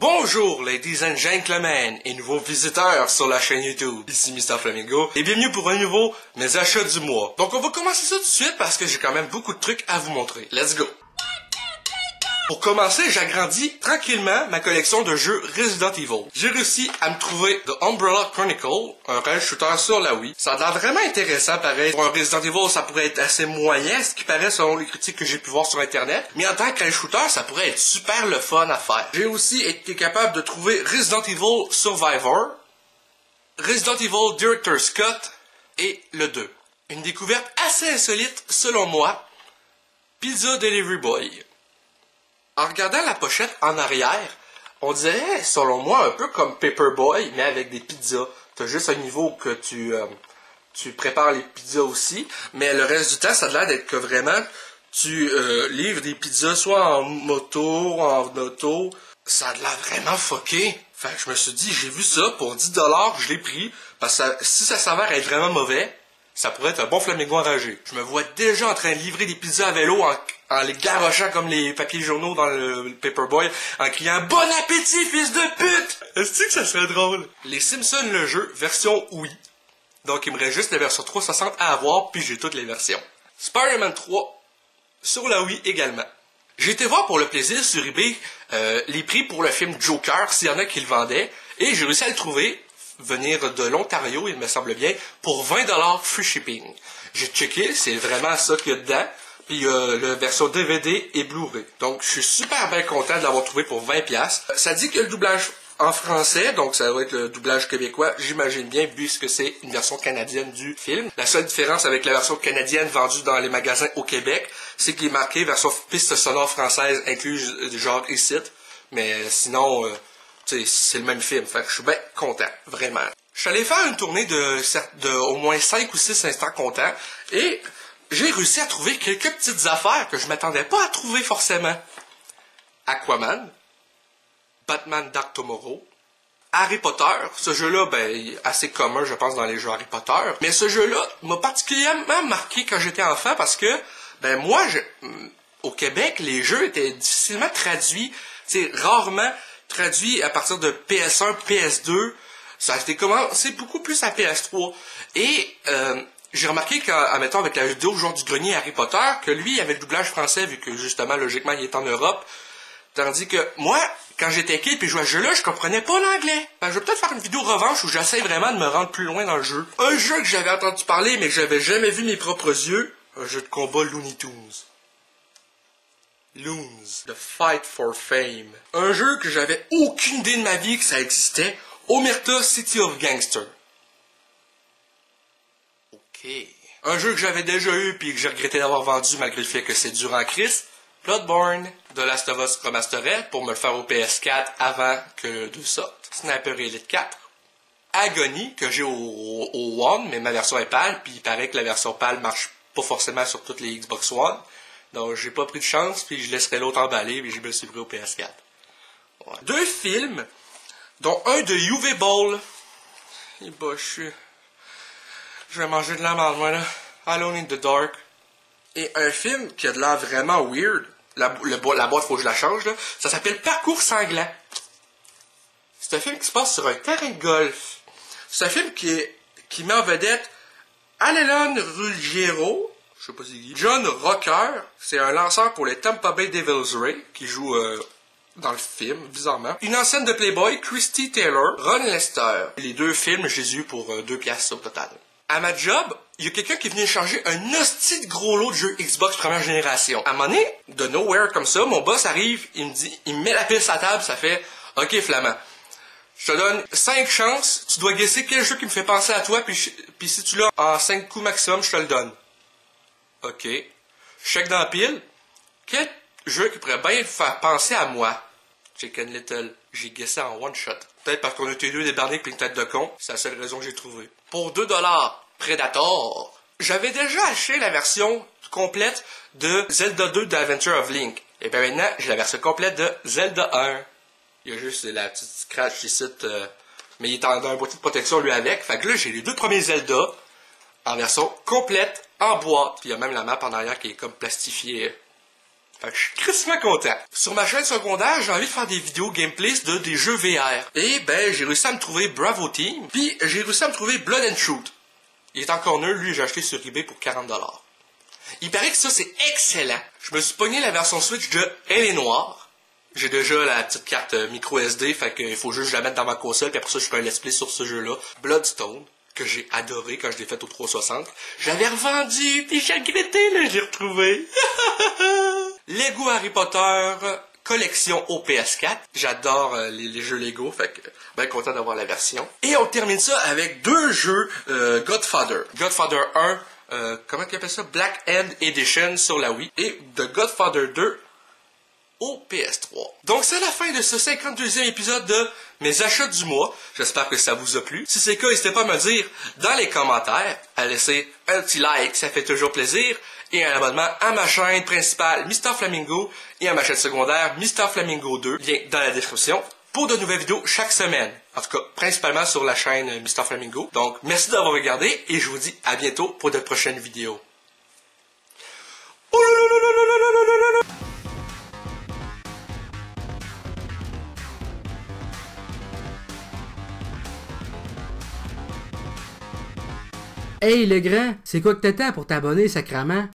Bonjour ladies and gentlemen et nouveaux visiteurs sur la chaîne YouTube. Ici Mr Flamingo et bienvenue pour un nouveau Mes achats du mois. Donc on va commencer ça tout de suite parce que j'ai quand même beaucoup de trucs à vous montrer. Let's go! Pour commencer, j'agrandis tranquillement ma collection de jeux Resident Evil. J'ai réussi à me trouver The Umbrella Chronicle, un rail shooter sur la Wii. Ça a l'air vraiment intéressant, pareil. Pour un Resident Evil, ça pourrait être assez moyen, ce qui paraît selon les critiques que j'ai pu voir sur Internet. Mais en tant que rail shooter, ça pourrait être super le fun à faire. J'ai aussi été capable de trouver Resident Evil Survivor, Resident Evil Director's Scott et le 2. Une découverte assez insolite, selon moi, Pizza Delivery Boy. En regardant la pochette en arrière, on dirait, selon moi, un peu comme Paperboy, mais avec des pizzas. T'as juste un niveau que tu prépares les pizzas aussi, mais le reste du temps, ça a l'air d'être que vraiment, tu livres des pizzas soit en moto, en auto. Ça a l'air vraiment fucké. Fait que je me suis dit, j'ai vu ça, pour 10$, je l'ai pris, parce que si ça s'avère être vraiment mauvais, ça pourrait être un bon flamingo enragé. Je me vois déjà en train de livrer des pizzas à vélo en les garochant comme les papiers journaux dans le Paperboy, en criant « Bon appétit, fils de pute! » Est-ce que ça serait drôle? Les Simpsons, le jeu, version Wii. Donc il me reste juste la version 360 à avoir, puis j'ai toutes les versions. Spider-Man 3, sur la Wii également. J'ai été voir pour le plaisir sur eBay les prix pour le film Joker, s'il y en a qui le vendaient, et j'ai réussi à le trouver, venir de l'Ontario, il me semble bien, pour 20$ free shipping. J'ai checké, c'est vraiment ça qu'il y a dedans. Puis la version DVD et Blu-ray. Donc je suis super bien content de l'avoir trouvé pour 20$. Ça dit que le doublage en français, donc ça va être le doublage québécois, j'imagine bien, puisque c'est une version canadienne du film. La seule différence avec la version canadienne vendue dans les magasins au Québec, c'est qu'il est marqué version piste sonore française incluse genre ici. Mais sinon, c'est le même film. Fait que je suis bien content, vraiment. Je suis allé faire une tournée de au moins 5 ou 6 instants contents et j'ai réussi à trouver quelques petites affaires que je m'attendais pas à trouver forcément. Aquaman, Batman Dark Tomorrow, Harry Potter. Ce jeu-là, assez commun, je pense, dans les jeux Harry Potter. Mais ce jeu-là m'a particulièrement marqué quand j'étais enfant parce que, moi, au Québec, les jeux étaient difficilement traduits, rarement traduits à partir de PS1, PS2. Ça a été commencé beaucoup plus à PS3. Et, j'ai remarqué qu'admettons avec la vidéo genre du grenier Harry Potter, que lui, il avait le doublage français, vu que justement, logiquement, il est en Europe. Tandis que moi, quand j'étais kid et je jouais à ce jeu-là, je comprenais pas l'anglais. Je vais peut-être faire une vidéo revanche où j'essaie vraiment de me rendre plus loin dans le jeu. Un jeu que j'avais entendu parler, mais que j'avais jamais vu mes propres yeux, un jeu de combat Looney Tunes. Loons, The Fight for Fame. Un jeu que j'avais aucune idée de ma vie que ça existait, Omerta City of Gangsters. Un jeu que j'avais déjà eu puis que j'ai regretté d'avoir vendu malgré le fait que c'est dur en crise, Bloodborne, The Last of Us Remastered pour me le faire au PS4 avant que le 2 sorte, Sniper Elite 4, Agony que j'ai au One mais ma version est PAL puis il paraît que la version PAL marche pas forcément sur toutes les Xbox One, donc j'ai pas pris de chance puis je laisserai l'autre emballer puis je me suis pris au PS4. Ouais. 2 films, dont un de UV Ball. Je vais manger de la merde, moi, là. Alone in the Dark. Et un film qui a de l'air vraiment weird. La boîte, faut que je la change, là. Ça s'appelle Parcours sanglant. C'est un film qui se passe sur un terrain de golf. C'est un film qui met en vedette Alelon Ruggiero. Je sais pas si c'est John Rocker. C'est un lanceur pour les Tampa Bay Devils Ray, qui joue dans le film, bizarrement. Une ancienne de Playboy, Christy Taylor, Ron Lester. Les 2 films, je les ai eus pour 2$ au total. À ma job, il y a quelqu'un qui est venu échanger un hostie de gros lot de jeux Xbox première génération. À un moment donné, de nowhere comme ça, mon boss arrive, il me met la pile sur la table, ça fait « Ok, Flamand, je te donne 5 chances, tu dois guesser quel jeu qui me fait penser à toi, puis si tu l'as en 5 coups maximum, je te le donne. » Ok. Je check dans la pile. Quel jeu qui pourrait bien faire penser à moi? Chicken Little. J'ai guessé en one shot. Peut-être parce qu'on était 2 débarnés et une tête de con. C'est la seule raison que j'ai trouvée. Pour 2$, Predator. J'avais déjà acheté la version complète de Zelda 2 d'Adventure of Link. Et bien maintenant, j'ai la version complète de Zelda 1. Il y a juste la petite scratch ici, mais il est dans un boîtier de protection lui avec. Fait que là, j'ai les 2 premiers Zelda en version complète, en boîte. Puis il y a même la map en arrière qui est comme plastifiée. Fait que je suis crissement content. Sur ma chaîne secondaire, j'ai envie de faire des vidéos gameplays de des jeux VR. Et ben, j'ai réussi à me trouver Bravo Team, puis j'ai réussi à me trouver Blood and Truth. Il est encore neuf, lui j'ai acheté sur eBay pour 40$. Il paraît que ça c'est excellent. Je me suis pogné la version Switch de Elle est noire. J'ai déjà la petite carte micro SD, fait qu'il faut juste que je la mette dans ma console, puis après ça je fais un let's play sur ce jeu-là. Bloodstone, que j'ai adoré quand je l'ai fait au 360. J'avais revendu, puis j'ai regretté, là, je l'ai retrouvé. Lego Harry Potter collection au PS4. J'adore les jeux Lego, fait que ben content d'avoir la version. Et on termine ça avec deux jeux Godfather. Godfather 1, comment tu appelles ça? Black End Edition sur la Wii. Et The Godfather 2 au PS3. Donc c'est la fin de ce 52e épisode de mes achats du mois. J'espère que ça vous a plu. Si c'est le cas, n'hésitez pas à me dire dans les commentaires, à laisser un petit like, ça fait toujours plaisir, et un abonnement à ma chaîne principale Mr Flamingo et à ma chaîne secondaire Mr Flamingo 2, lien dans la description, pour de nouvelles vidéos chaque semaine. En tout cas, principalement sur la chaîne Mr Flamingo. Donc merci d'avoir regardé et je vous dis à bientôt pour de prochaines vidéos. Hey le grand, c'est quoi que t'attends pour t'abonner, sacrament?